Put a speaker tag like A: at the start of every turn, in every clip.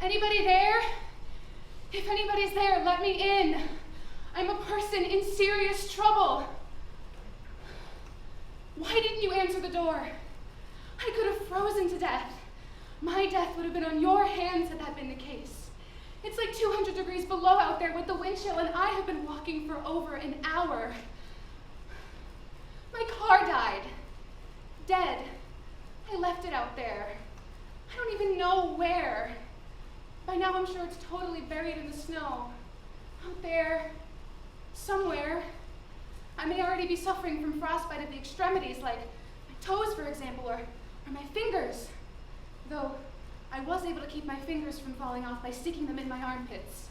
A: Anybody there? If anybody's there, let me in. I'm a person in serious trouble. Why didn't you answer the door? I could have frozen to death. My death would have been on your hands had that been the case. It's like 200 degrees below out there with the wind chill, and I have been walking for over an hour. My car died. Dead. I left it out there. I don't even know where. By now I'm sure it's totally buried in the snow. Out there, somewhere. I may already be suffering from frostbite at the extremities, like my toes, for example, or my fingers. Though I was able to keep my fingers from falling off by sticking them in my armpits.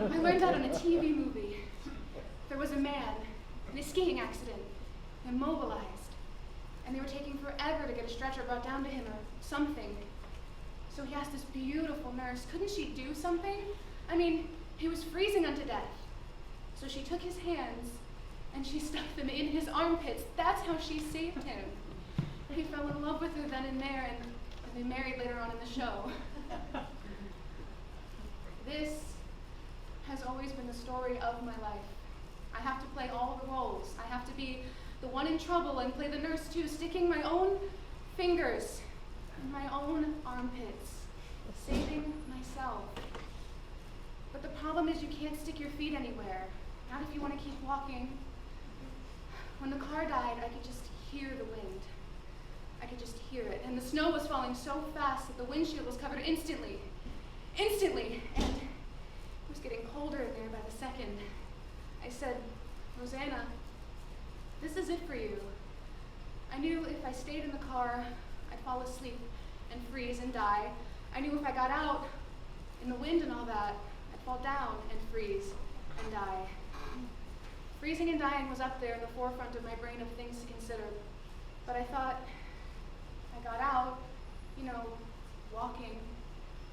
A: I learned that on a TV movie. There was a man in a skiing accident, immobilized, and they were taking forever to get a stretcher brought down to him or something. So he asked this beautiful nurse, couldn't she do something? I mean, he was freezing unto death. So she took his hands and she stuck them in his armpits. That's how she saved him. He fell in love with her then and there, and they married later on in the show. This has always been the story of my life. I have to play all the roles. I have to be the one in trouble and play the nurse too, sticking my own fingers in my own armpits, saving myself. But the problem is you can't stick your feet anywhere, not if you want to keep walking. When the car died, I could just hear the wind. I could just hear it. And the snow was falling so fast that the windshield was covered instantly. Instantly. And it was getting colder in there by the second. I said, Rosanna, this is it for you. I knew if I stayed in the car, I'd fall asleep and freeze and die. I knew if I got out in the wind and all that, I'd fall down and freeze and die. Freezing and dying was up there in the forefront of my brain of things to consider. But I thought, I got out, you know, walking.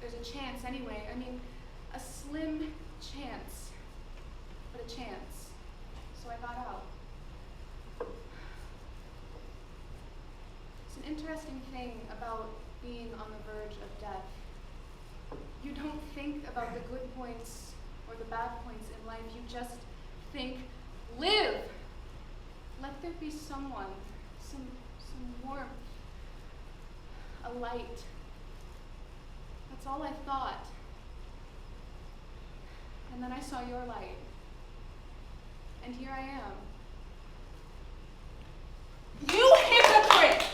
A: There's a chance anyway. I mean, a slim chance, but a chance. So I got out. It's an interesting thing about being on the verge of death. You don't think about the good points or the bad points in life. You just think, live! Let there be someone, some warmth, a light. That's all I thought. And then I saw your light. And here I am.
B: You hypocrite!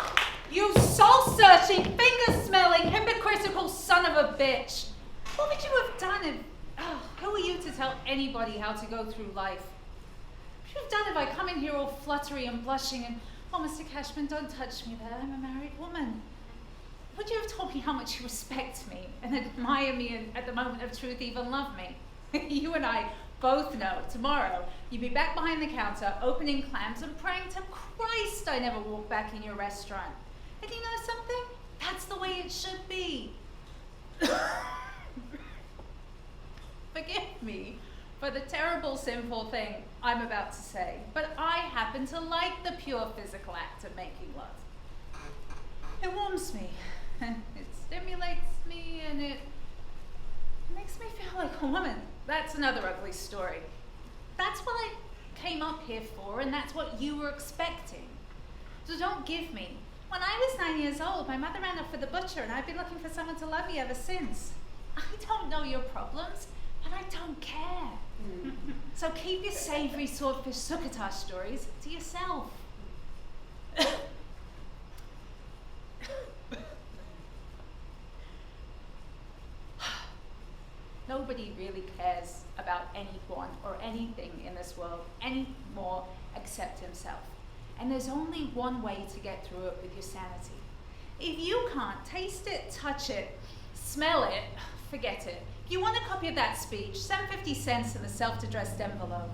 B: You soul-searching, finger-smelling, hypocritical son of a bitch! What would you have done if... Oh, who are you to tell anybody how to go through life? What would you have done if I come in here all fluttery and blushing and, oh, Mr. Cashman, don't touch me there, I'm a married woman. Would you have told me how much you respect me and admire me and at the moment of truth even love me? You and I both know tomorrow you'd be back behind the counter opening clams and praying to Christ I never walk back in your restaurant. And you know something? That's the way it should be. Forgive me for the terrible, sinful thing I'm about to say, but I happen to like the pure physical act of making love. It warms me, and it stimulates me, and it makes me feel like a woman. That's another ugly story. That's what I came up here for, and that's what you were expecting. So don't give me When I was 9 years old, my mother ran off for the butcher, and I've been looking for someone to love me ever since. I don't know your problems, and I don't care. So keep your savory swordfish succotash stories to yourself. Nobody really cares about anyone or anything in this world anymore except himself. And there's only one way to get through it with your sanity. If you can't taste it, touch it, smell it, forget it. If you want a copy of that speech, send 50 cents in the self-addressed envelope.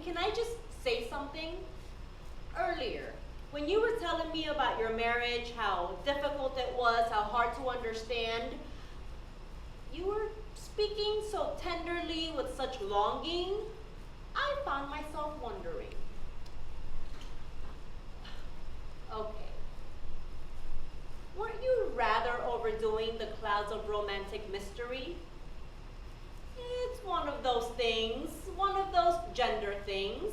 C: Can I just say something? Earlier, when you were telling me about your marriage, how difficult it was, how hard to understand, you were speaking so tenderly with such longing, I found myself wondering. Okay. Weren't you rather overdoing the clouds of romantic mystery? It's one of those things, one of those gender things.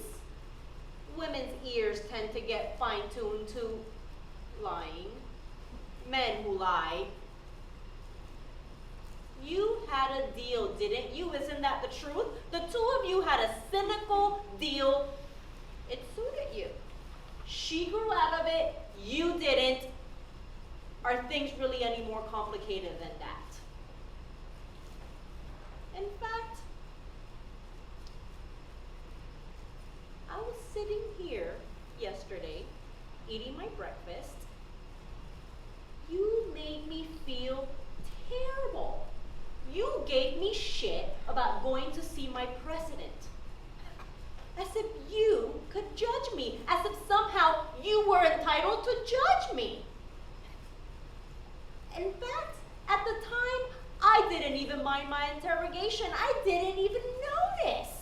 C: Women's ears tend to get fine-tuned to lying. Men who lie. You had a deal, didn't you? Isn't that the truth? The two of you had a cynical deal. It suited you. She grew out of it, you didn't. Are things really any more complicated than that? In fact, I was sitting here yesterday, eating my breakfast. You made me feel terrible. You gave me shit about going to see my president. As if you could judge me, as if somehow you were entitled to judge me. In fact, at the time, I didn't even mind my interrogation. I didn't even notice.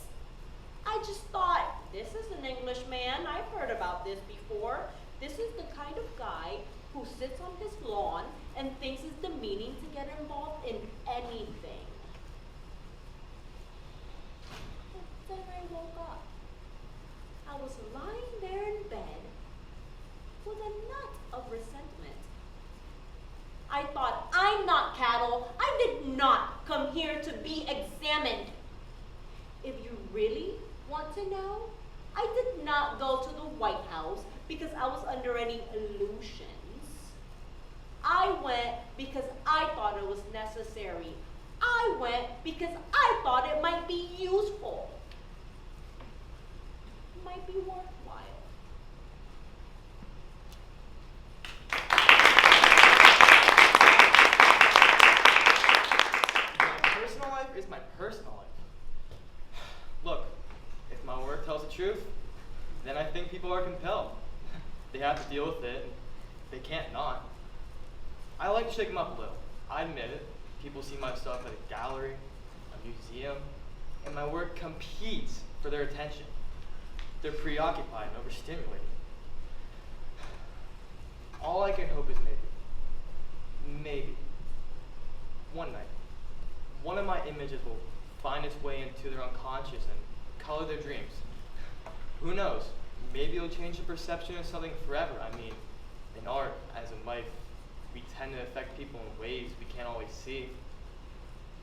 C: I just thought, this is an Englishman. I've heard about this before. This is the kind of guy who sits on his lawn and thinks it's demeaning to get involved in anything. But then I woke up. I was lying there in bed with a nut of resentment. I thought, I'm not cattle. I did not come here to be examined. If you really want to know, I did not go to the White House because I was under any illusions. I went because I thought it was necessary. I went because I thought it might be useful. It might be worthwhile.
D: Is my personal life. Look, if my work tells the truth, then I think people are compelled. They have to deal with it. They can't not. I like to shake them up a little. I admit it. People see my stuff at a gallery, a museum, and my work competes for their attention. They're preoccupied and overstimulated. All I can hope is maybe, one night, one of my images will find its way into their unconscious and color their dreams. Who knows? Maybe it'll change the perception of something forever. I mean, in art, as in life, we tend to affect people in ways we can't always see.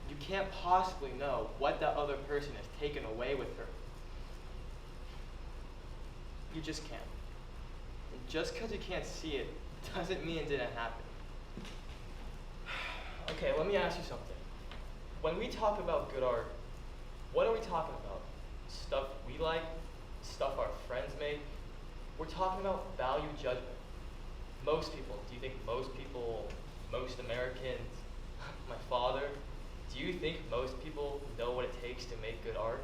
D: You can't possibly know what that other person has taken away with her. You just can't. And just because you can't see it doesn't mean it didn't happen. Okay, let me ask you something. When we talk about good art, what are we talking about? Stuff we like? Stuff our friends make? We're talking about value judgment. Most people, do you think most people, most Americans, my father, do you think most people know what it takes to make good art?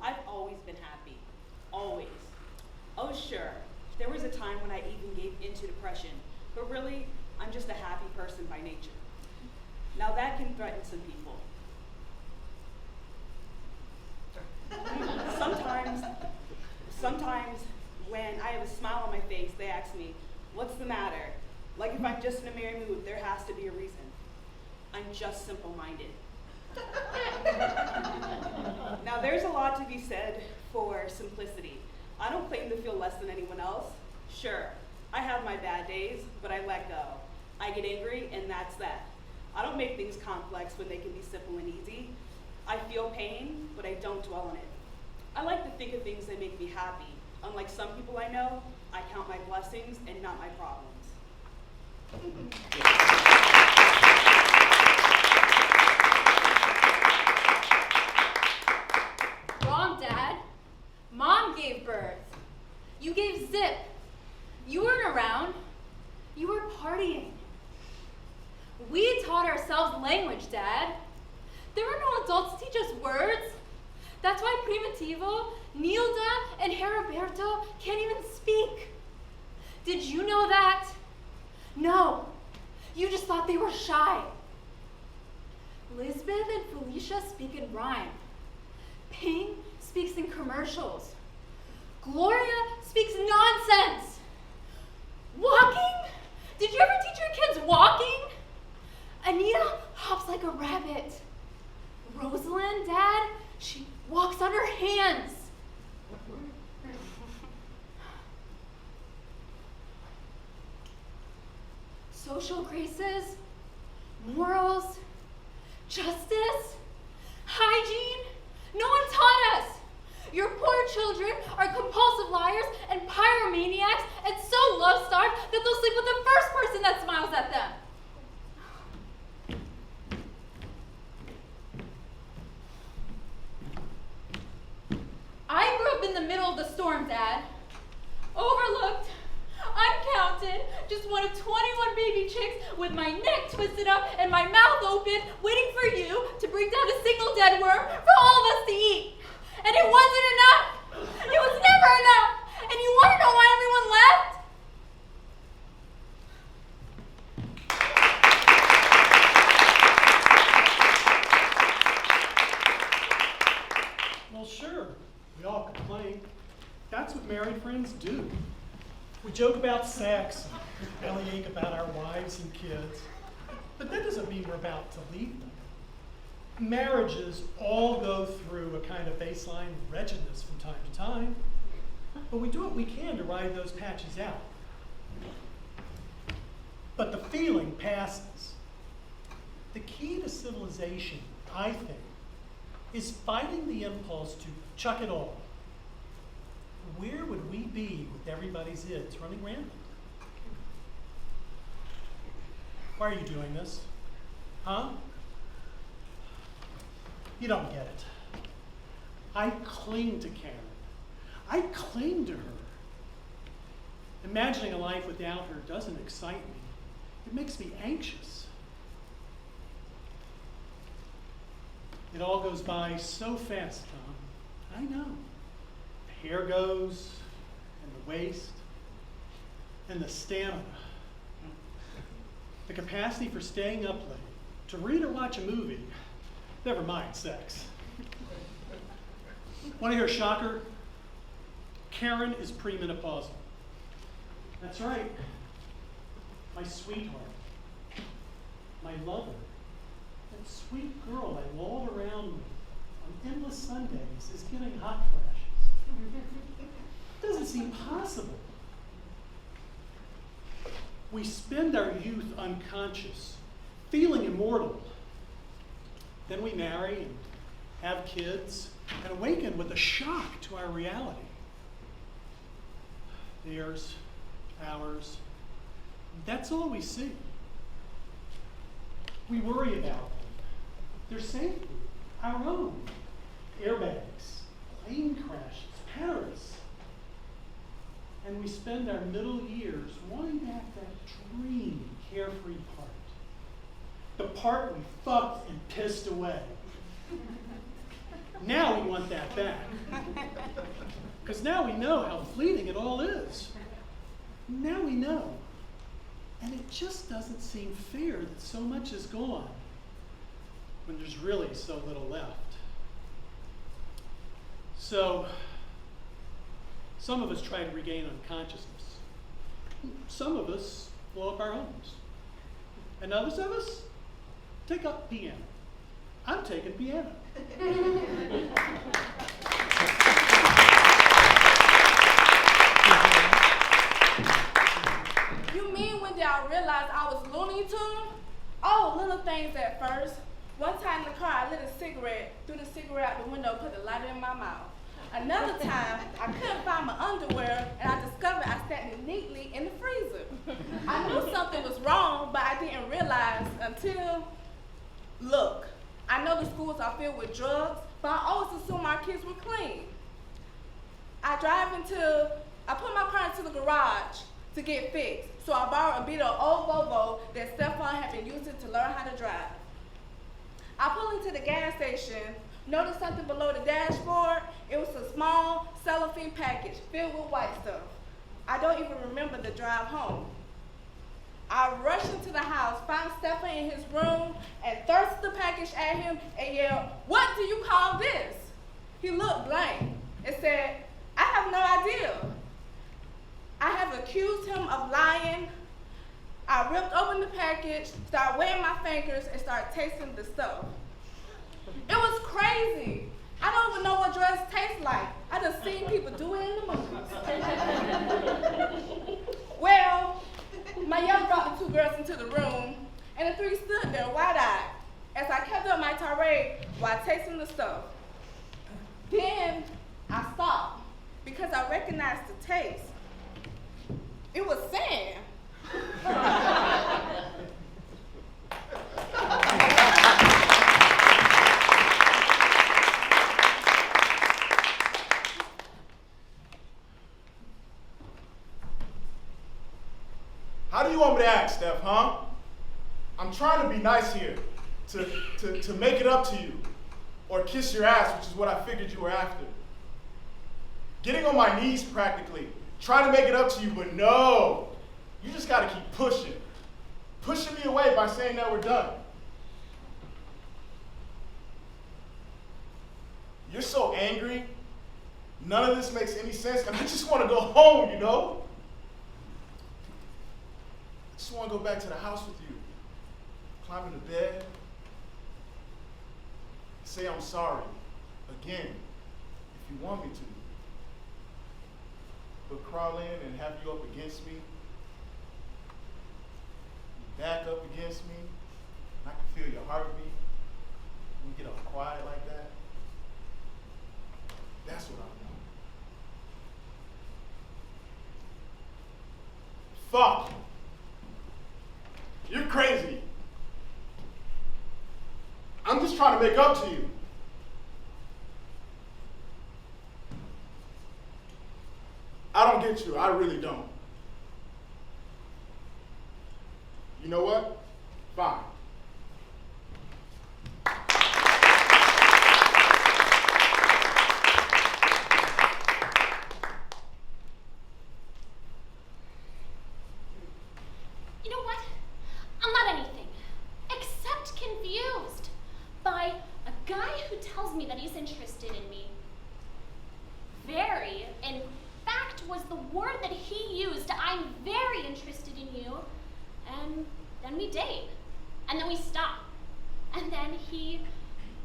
E: I've always been happy. Always. Oh, sure. There was a time when I even gave into depression, but really, I'm just a happy person by nature. Now that can threaten some people. What's the matter? Like if I'm just in a merry mood, there has to be a reason. I'm just simple-minded. Now there's a lot to be said for simplicity. I don't claim to feel less than anyone else. Sure, I have my bad days, but I let go. I get angry, and that's that. I don't make things complex when they can be simple and easy. I feel pain, but I don't dwell on it. I like to think of things that make me happy. Unlike some people I know, I count my blessings and not my problems.
A: Wrong, Dad. Mom gave birth. You gave zip. You weren't around. You were partying. We taught ourselves language, Dad. There were no adults to teach us words. That's why Primitivo, Nilda, and Heriberto can't even speak. Did you know that? No. You just thought they were shy. Lisbeth and Felicia speak in rhyme. Ping speaks in commercials. Gloria speaks nonsense. Walking? Did you ever teach your kids walking? Anita hops like a rabbit. Rosalind, Dad, she walks on her hands. Social graces, morals, justice, hygiene, no one taught us. Your poor children are compulsive liars and pyromaniacs and so love-starved that they'll sleep with the first person that smiles at them. I grew up in the middle of the storm, Dad. Overlooked, uncounted, just one of 21 baby chicks with my neck twisted up and my mouth open, waiting for you to bring down a single dead worm for all of us to eat. And it wasn't enough. It was never enough. And you want to know why everyone left?
F: Well, sure. We all complain. That's what married friends do. We joke about sex and bellyache about our wives and kids, but that doesn't mean we're about to leave them. Marriages all go through a kind of baseline wretchedness from time to time, but we do what we can to ride those patches out. But the feeling passes. The key to civilization, I think, is fighting the impulse to chuck it all. Where would we be with everybody's ids running rampant? Why are you doing this? Huh? You don't get it. I cling to Karen. I cling to her. Imagining a life without her doesn't excite me. It makes me anxious. It all goes by so fast, Tom. I know. The hair goes, and the waist, and the stamina. The capacity for staying up late, to read or watch a movie, never mind sex. Want to hear a shocker? Karen is premenopausal. That's right. My sweetheart, my lover, that sweet girl I walled around with on endless Sundays is getting hot flashes. It doesn't seem possible. We spend our youth unconscious, feeling immortal. Then we marry and have kids and awaken with a shock to our reality. Theirs, ours, that's all we see. We worry about them, their safety, our own. Airbags, plane crashes, Paris. And we spend our middle years wanting back that dream, carefree part. The part we fucked and pissed away. Now we want that back. Because now we know how fleeting it all is. Now we know. And it just doesn't seem fair that so much is gone when there's really so little left. So, some of us try to regain unconsciousness. Some of us blow up our homes. And others of us take up piano. I'm taking piano.
G: You mean when did I realize I was Looney Tune? Oh, little things at first. One time in the car, I lit a cigarette, threw the cigarette out the window, put the lighter in my mouth. Another time, I couldn't find my underwear, and I discovered I stacked it neatly in the freezer. I knew something was wrong, but I didn't realize until, look, I know the schools are filled with drugs, but I always assumed our kids were clean. I put my car into the garage to get fixed, so I borrowed a beat of old Volvo that Stefan had been using to learn how to drive. I pulled into the gas station, noticed something below the dashboard. It was a small cellophane package filled with white stuff. I don't even remember the drive home. I rushed into the house, found Stefan in his room, and thrust the package at him and yelled, "What do you call this?" He looked blank and said, "I have no idea." I have accused him of lying. I ripped open the package, started weighing my fingers, and started tasting the stuff. It was crazy. I don't even know what drugs taste like. I just seen people do it in the movies. Well, my yellow brought the two girls into the room, and the three stood there wide-eyed as I kept up my tirade while tasting the stuff. Then I stopped because I recognized the taste. It was sand.
H: How do you want me to act, Steph, huh? I'm trying to be nice here, to make it up to you, or kiss your ass, which is what I figured you were after. Getting on my knees practically, trying to make it up to you, but no. You just gotta keep pushing me away by saying that we're done. You're so angry, none of this makes any sense, and I just wanna go home, you know? I just wanna go back to the house with you, climb into bed, say I'm sorry, again, if you want me to. But crawl in and have you up against me, back up against me, and I can feel your heartbeat. We get all quiet like that. That's what I want. Fuck! You're crazy. I'm just trying to make up to you. I don't get you, I really don't. You know what? Fine.
I: You know what? I'm not anything except confused by a guy who tells me that he's interested in me. Very, in fact, was the word that he used. I'm very interested in you. And then we date. And then we stop. And then he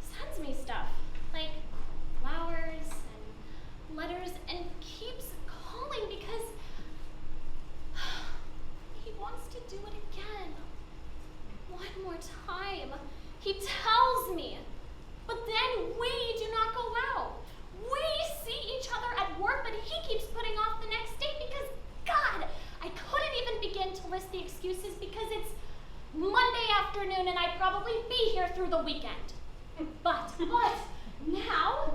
I: sends me stuff, like flowers and letters, and keeps calling because he wants to do it again. One more time. He tells me. But then we do not go out. We see each other at work, but he keeps putting off the next date because, God, I couldn't even begin to list the excuses because it's Monday afternoon and I'd probably be here through the weekend. But now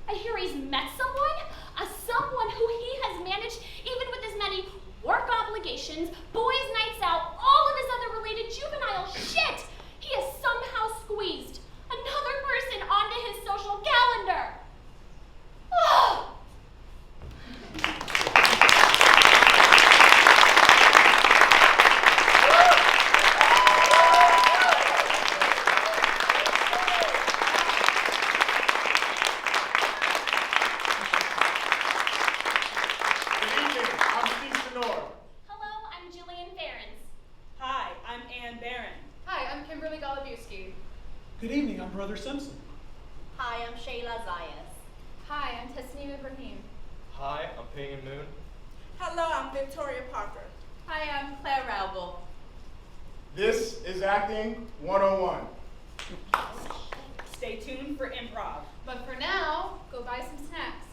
I: I hear he's met someone who he has managed, even with his many work obligations, boys' nights out, all of his other related juvenile shit. He has somehow squeezed another person onto his social calendar. Oh! Hello,
A: Kimberly Golubuski.
F: Good evening, I'm Brother Simpson.
C: Hi, I'm Shayla Zayas.
I: Hi, I'm Tasneem Ibrahim.
D: Hi, I'm Peyton Moon.
G: Hello, I'm Victoria Parker.
B: Hi, I'm Claire Raubel.
H: This is Acting 101.
E: Stay tuned for improv.
A: But for now, go buy some snacks.